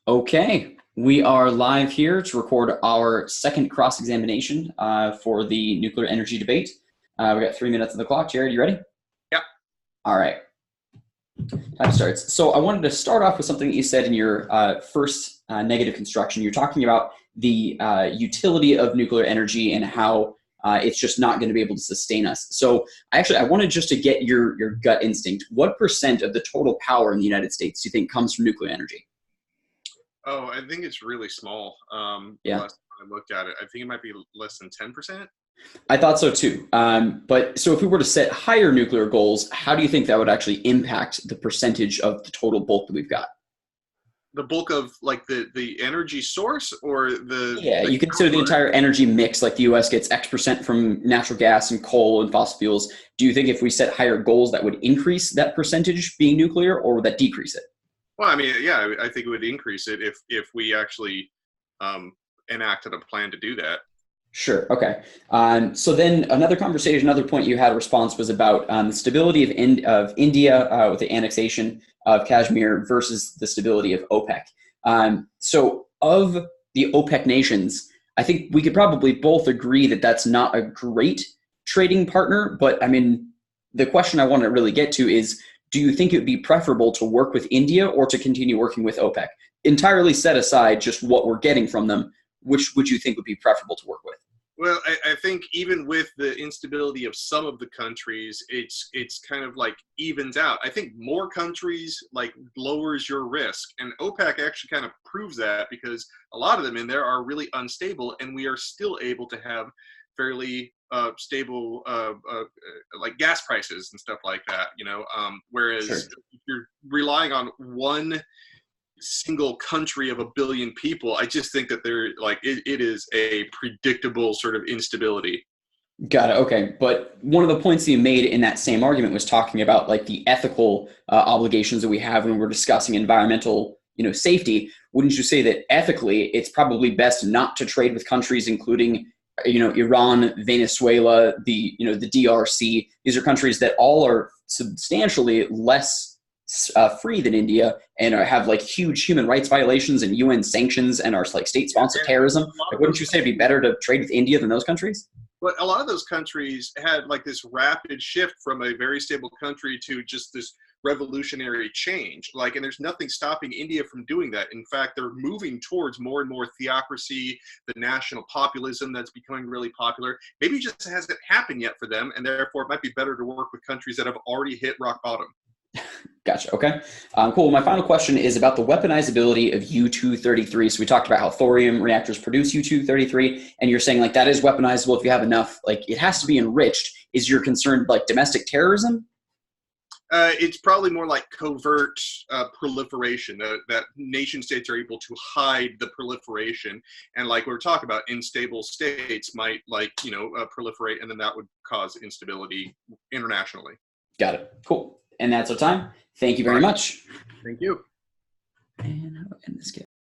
Okay, we are live here to record our second cross-examination for the nuclear energy debate. We got 3 minutes on the clock. Jared, you ready? Yeah. All right. Time starts. So I wanted to start off with something that you said in your first negative construction. You're talking about the utility of nuclear energy and how it's just not going to be able to sustain us. So I wanted just to get your gut instinct. What percent of the total power in the United States do you think comes from nuclear energy? Oh, I think it's really small. The Yeah. last time I looked at it, I think it might be less than 10%. I thought so too. But so if we were to set higher nuclear goals, how do you think that would actually impact the percentage of the total bulk that we've got? The bulk of like the energy source or Yeah, the you consider the power. entire energy mix, like the US gets X percent from natural gas and coal and fossil fuels. Do you think if we set higher goals that would increase that percentage being nuclear, or would that decrease it? Well, I mean, yeah, I think it would increase it if we actually um, enacted a plan to do that. Sure. Okay. So then another conversation, another point you had a response was about the stability of India with the annexation of Kashmir versus the stability of OPEC. So of the OPEC nations, I think we could probably both agree that that's not a great trading partner. But I mean, the question I want to really get to is, do you think it would be preferable to work with India or to continue working with OPEC? Entirely set aside just what we're getting from them, which would you think would be preferable to work with? Well, I think even with the instability of some of the countries, it's kind of like evens out. I think more countries like lowers your risk, and OPEC actually kind of proves that because a lot of them in there are really unstable, and we are still able to have fairly stable like gas prices and stuff like that. Sure. Whereas if you're relying on one single country of a billion people, I just think that it is a predictable sort of instability. Got it. Okay. But one of the points that you made in that same argument was talking about like the ethical obligations that we have when we're discussing environmental, safety. Wouldn't you say that ethically, it's probably best not to trade with countries, including, Iran, Venezuela, the DRC. These are countries that all are substantially less free than India and have like huge human rights violations and UN sanctions and are like state-sponsored terrorism. A lot Like, of wouldn't those you say it'd be better to trade with India than those countries? But a lot of those countries had like this rapid shift from a very stable country to just this revolutionary change. And there's nothing stopping India from doing that. In fact, they're moving towards more and more theocracy, the national populism that's becoming really popular. Maybe it just hasn't happened yet for them, and therefore it might be better to work with countries that have already hit rock bottom. Gotcha. Okay. Cool. My final question is about the weaponizability of U-233. So we talked about how thorium reactors produce U-233, and you're saying like that is weaponizable if you have enough. Like it has to be enriched. Is your concern like domestic terrorism? It's probably more like covert proliferation, that nation states are able to hide the proliferation. And like we were talking about, unstable states might proliferate, and then that would cause instability internationally. Got it. Cool. And that's our time. Thank you All very right. much. Thank you. And how do I end this game?